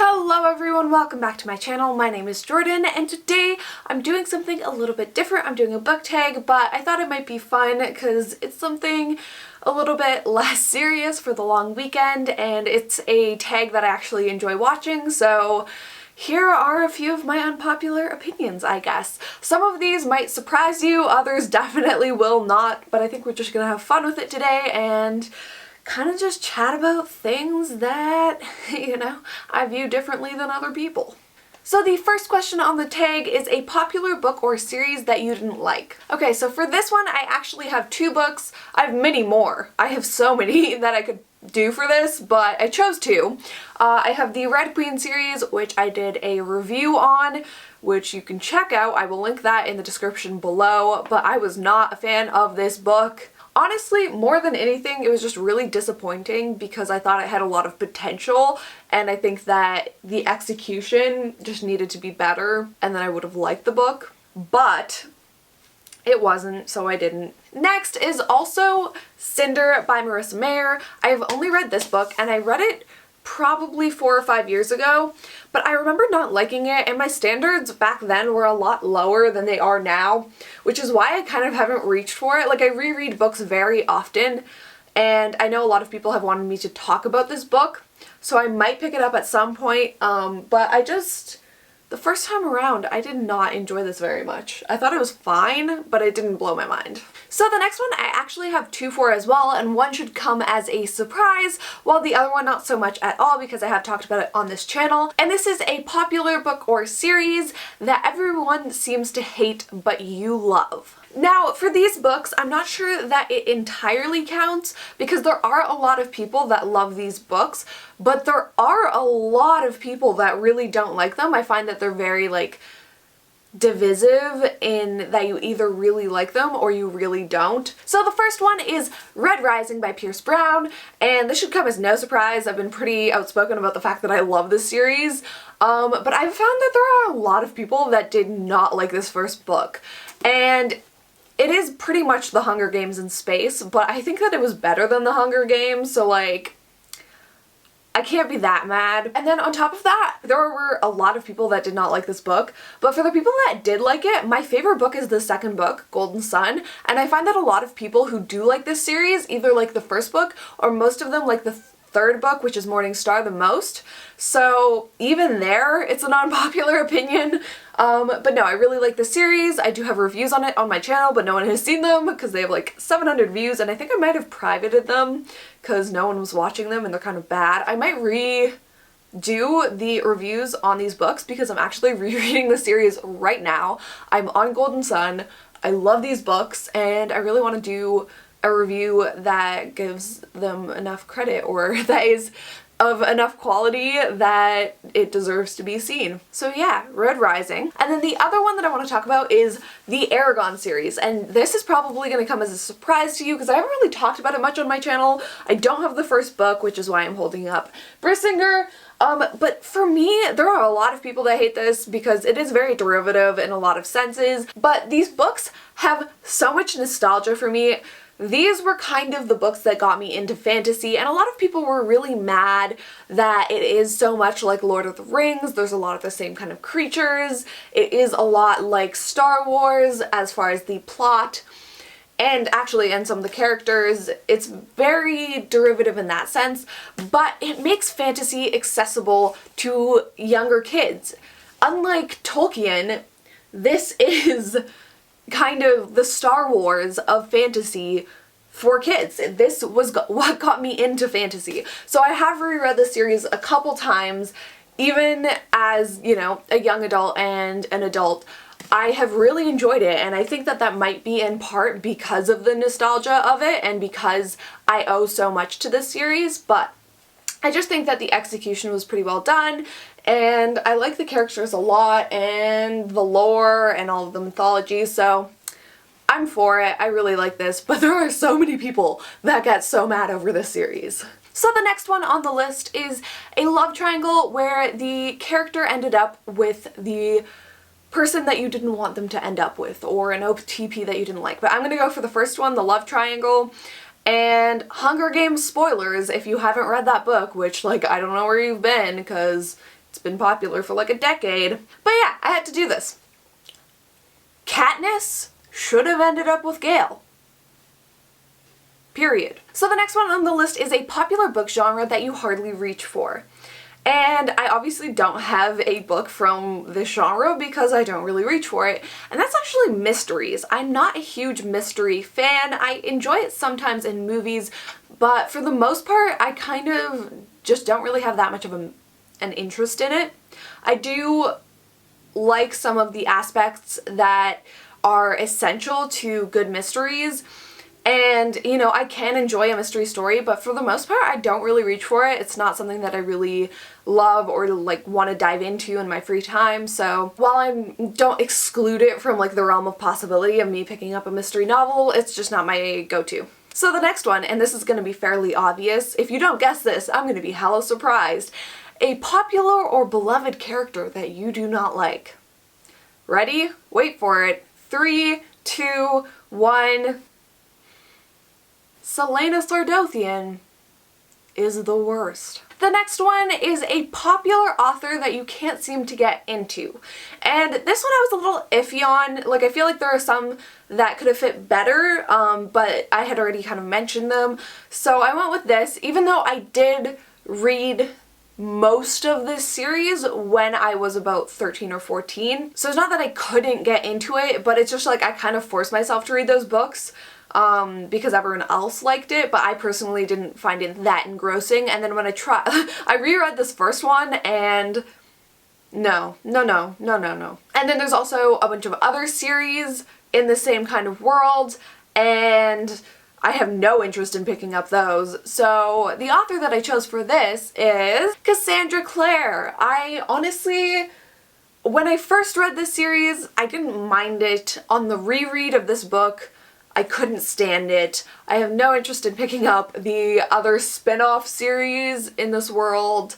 Hello everyone, welcome back to my channel. My name is Jordan and today I'm doing something a little bit different. I'm doing a book tag, but I thought it might be fun because it's something a little bit less serious for the long weekend and it's a tag that I actually enjoy watching, so here are a few of my unpopular opinions, I guess. Some of these might surprise you, others definitely will not, but I think we're just gonna have fun with it today and kind of just chat about things that, I view differently than other people. So the first question on the tag is a popular book or series that you didn't like. Okay, so for this one I actually have two books. I have many more. I have so many that I could do for this, but I chose two. I have the Red Queen series, which I did a review on, which you can check out. I will link that in the description below, but I was not a fan of this book. Honestly, more than anything, it was just really disappointing because I thought it had a lot of potential and I think that the execution just needed to be better and then I would have liked the book, but it wasn't, so I didn't. Next is also Cinder by Marissa Mayer. I've only read this book and I read it probably 4 or 5 years ago, but I remember not liking it and my standards back then were a lot lower than they are now, which is why I kind of haven't reached for it. Like, I reread books very often and I know a lot of people have wanted me to talk about this book, so I might pick it up at some point, but the first time around I did not enjoy this very much. I thought it was fine, but it didn't blow my mind. So the next one I actually have two for as well, and one should come as a surprise, while the other one not so much at all because I have talked about it on this channel. And this is a popular book or series that everyone seems to hate but you love. Now, for these books, I'm not sure that it entirely counts because there are a lot of people that love these books, but there are a lot of people that really don't like them. I find that they're very, divisive in that you either really like them or you really don't. So the first one is Red Rising by Pierce Brown, and this should come as no surprise. I've been pretty outspoken about the fact that I love this series, but I've found that there are a lot of people that did not like this first book, and it is pretty much The Hunger Games in space, but I think that it was better than The Hunger Games, so I can't be that mad. And then on top of that, there were a lot of people that did not like this book, but for the people that did like it, my favorite book is the second book, Golden Sun, and I find that a lot of people who do like this series either like the first book or most of them like the third book, which is Morning Star, the most. So even there, it's an unpopular opinion. But no, I really like the series. I do have reviews on it on my channel, but no one has seen them because they have like 700 views, and I think I might have privated them because no one was watching them and they're kind of bad. I might redo the reviews on these books because I'm actually rereading the series right now. I'm on Golden Sun. I love these books and I really want to do a review that gives them enough credit or that is of enough quality that it deserves to be seen. So yeah, Red Rising. And then the other one that I want to talk about is the Aragon series, and this is probably going to come as a surprise to you because I haven't really talked about it much on my channel. I don't have the first book, which is why I'm holding up Brissinger. But for me, there are a lot of people that hate this because it is very derivative in a lot of senses, but these books have so much nostalgia for me. These were kind of the books that got me into fantasy, and a lot of people were really mad that it is so much like Lord of the Rings. There's a lot of the same kind of creatures. It is a lot like Star Wars as far as the plot and some of the characters. It's very derivative in that sense, but it makes fantasy accessible to younger kids. Unlike Tolkien, this is kind of the Star Wars of fantasy for kids. This was what got me into fantasy. So I have reread the series a couple times, even as, a young adult and an adult. I have really enjoyed it, and I think that that might be in part because of the nostalgia of it and because I owe so much to this series, but I just think that the execution was pretty well done, and I like the characters a lot and the lore and all of the mythology, so I'm for it. I really like this, but there are so many people that get so mad over this series. So the next one on the list is a love triangle where the character ended up with the person that you didn't want them to end up with, or an OTP that you didn't like. But I'm gonna go for the first one, the love triangle. And Hunger Games spoilers if you haven't read that book, which I don't know where you've been because it's been popular for like a decade. But yeah, I had to do this. Katniss should have ended up with Gale. Period. So the next one on the list is a popular book genre that you hardly reach for. And I obviously don't have a book from this genre because I don't really reach for it. And that's actually mysteries. I'm not a huge mystery fan. I enjoy it sometimes in movies, but for the most part, I kind of just don't really have that much of an interest in it. I do like some of the aspects that are essential to good mysteries. And, you know, I can enjoy a mystery story, but for the most part, I don't really reach for it. It's not something that I really love or like want to dive into in my free time. So while I don't exclude it from like the realm of possibility of me picking up a mystery novel, it's just not my go-to. So the next one, and this is going to be fairly obvious. If you don't guess this, I'm going to be hella surprised. A popular or beloved character that you do not like. Ready? Wait for it. 3, 2, 1... Selena Sardothian is the worst. The next one is a popular author that you can't seem to get into. And this one I was a little iffy on. Like, I feel like there are some that could have fit better, but I had already kind of mentioned them. So I went with this, even though I did read most of this series when I was about 13 or 14. So it's not that I couldn't get into it, but it's just like I kind of forced myself to read those books. Because everyone else liked it, but I personally didn't find it that engrossing. And then when I reread this first one and no. And then there's also a bunch of other series in the same kind of world, and I have no interest in picking up those. So the author that I chose for this is Cassandra Clare. I honestly, when I first read this series, I didn't mind it. On the reread of this book, I couldn't stand it. I have no interest in picking up the other spin-off series in this world.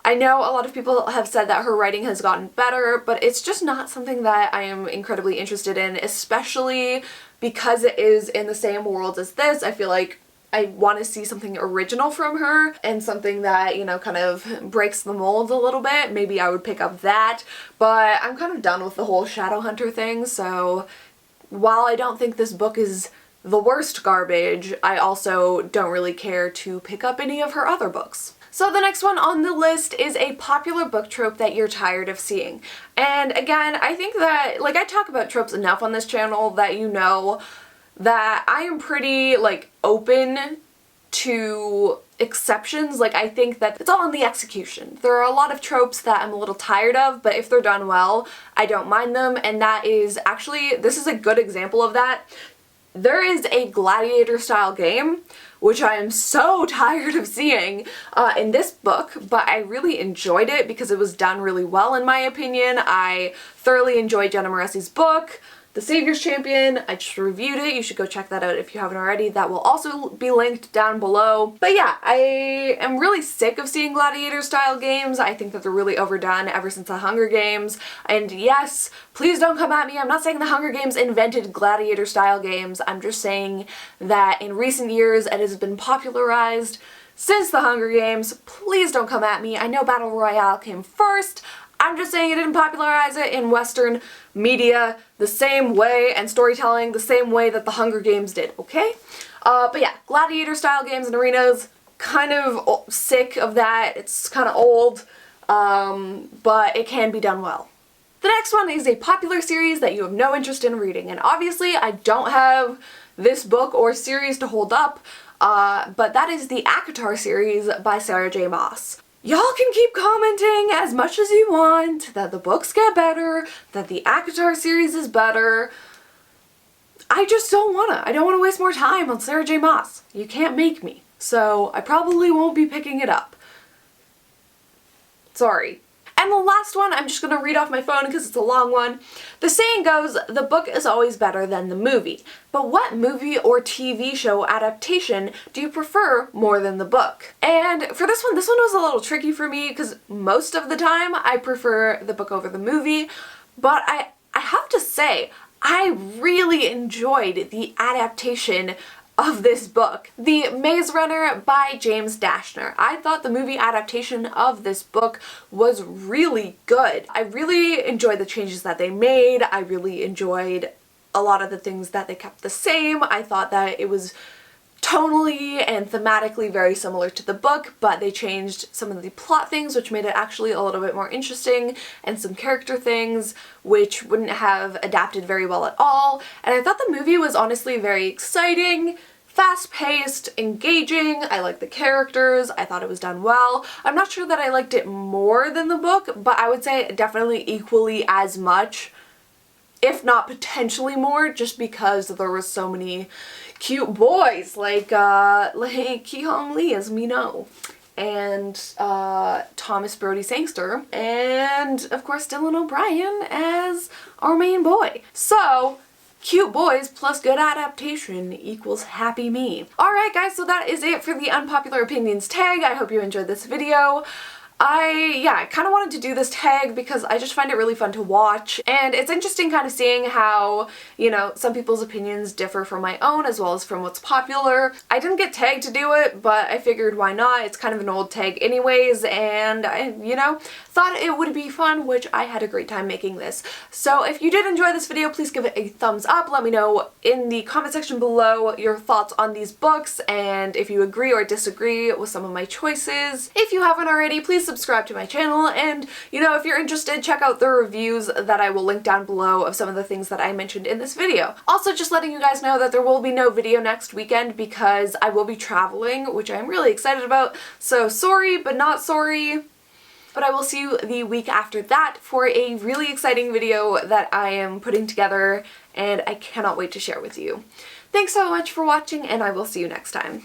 I know a lot of people have said that her writing has gotten better, but it's just not something that I am incredibly interested in, especially because it is in the same world as this. I feel like I want to see something original from her and something that, you know, kind of breaks the mold a little bit. Maybe I would pick up that, but I'm kind of done with the whole Shadowhunter thing, so while I don't think this book is the worst garbage, I also don't really care to pick up any of her other books. So the next one on the list is a popular book trope that you're tired of seeing. And again, I think that, like, I talk about tropes enough on this channel that you know that I am pretty, like, open to exceptions. Like, I think that it's all in the execution. There are a lot of tropes that I'm a little tired of, but if they're done well, I don't mind them, and that is actually, this is a good example of that. There is a gladiator style game, which I am so tired of seeing in this book, but I really enjoyed it because it was done really well in my opinion. I thoroughly enjoyed Jenna Moressi's book, The Savior's Champion. I just reviewed it. You should go check that out if you haven't already. That will also be linked down below. But yeah, I am really sick of seeing gladiator style games. I think that they're really overdone ever since the Hunger Games. And yes, please don't come at me. I'm not saying the Hunger Games invented gladiator style games. I'm just saying that in recent years it has been popularized since the Hunger Games. Please don't come at me. I know Battle Royale came first. I'm just saying it didn't popularize it in Western media the same way and storytelling the same way that the Hunger Games did, okay? But yeah, gladiator style games and arenas, kind of sick of that. It's kind of old, but it can be done well. The next one is a popular series that you have no interest in reading, and obviously I don't have this book or series to hold up, but that is the ACOTAR series by Sarah J. Maas. Y'all can keep commenting as much as you want that the books get better, that the ACOTAR series is better. I just don't wanna. I don't want to waste more time on Sarah J. Maas. You can't make me. So I probably won't be picking it up. Sorry. And the last one, I'm just gonna read off my phone because it's a long one. The saying goes, the book is always better than the movie. But what movie or TV show adaptation do you prefer more than the book? And for this one was a little tricky for me because most of the time I prefer the book over the movie. But I have to say, I really enjoyed the adaptation of this book. The Maze Runner by James Dashner. I thought the movie adaptation of this book was really good. I really enjoyed the changes that they made. I really enjoyed a lot of the things that they kept the same. I thought that it was tonally and thematically very similar to the book, but they changed some of the plot things, which made it actually a little bit more interesting, and some character things which wouldn't have adapted very well at all. And I thought the movie was honestly very exciting, fast-paced, engaging. I liked the characters. I thought it was done well. I'm not sure that I liked it more than the book, but I would say definitely equally as much, if not potentially more, just because there were so many cute boys like Ki-Hong Lee, as we know, and Thomas Brody Sangster, and of course Dylan O'Brien as our main boy. So cute boys plus good adaptation equals happy me. Alright guys, so that is it for the Unpopular Opinions tag. I hope you enjoyed this video. I kind of wanted to do this tag because I just find it really fun to watch, and it's interesting kind of seeing how, you know, some people's opinions differ from my own as well as from what's popular. I didn't get tagged to do it, but I figured why not? It's kind of an old tag anyways, and I, you know, thought it would be fun, which I had a great time making this. So if you did enjoy this video, please give it a thumbs up. Let me know in the comment section below your thoughts on these books and if you agree or disagree with some of my choices. If you haven't already, please subscribe to my channel, and you know, if you're interested, check out the reviews that I will link down below of some of the things that I mentioned in this video. Also, just letting you guys know that there will be no video next weekend because I will be traveling, which I'm really excited about, so sorry but not sorry. But I will see you the week after that for a really exciting video that I am putting together and I cannot wait to share with you. Thanks so much for watching, and I will see you next time.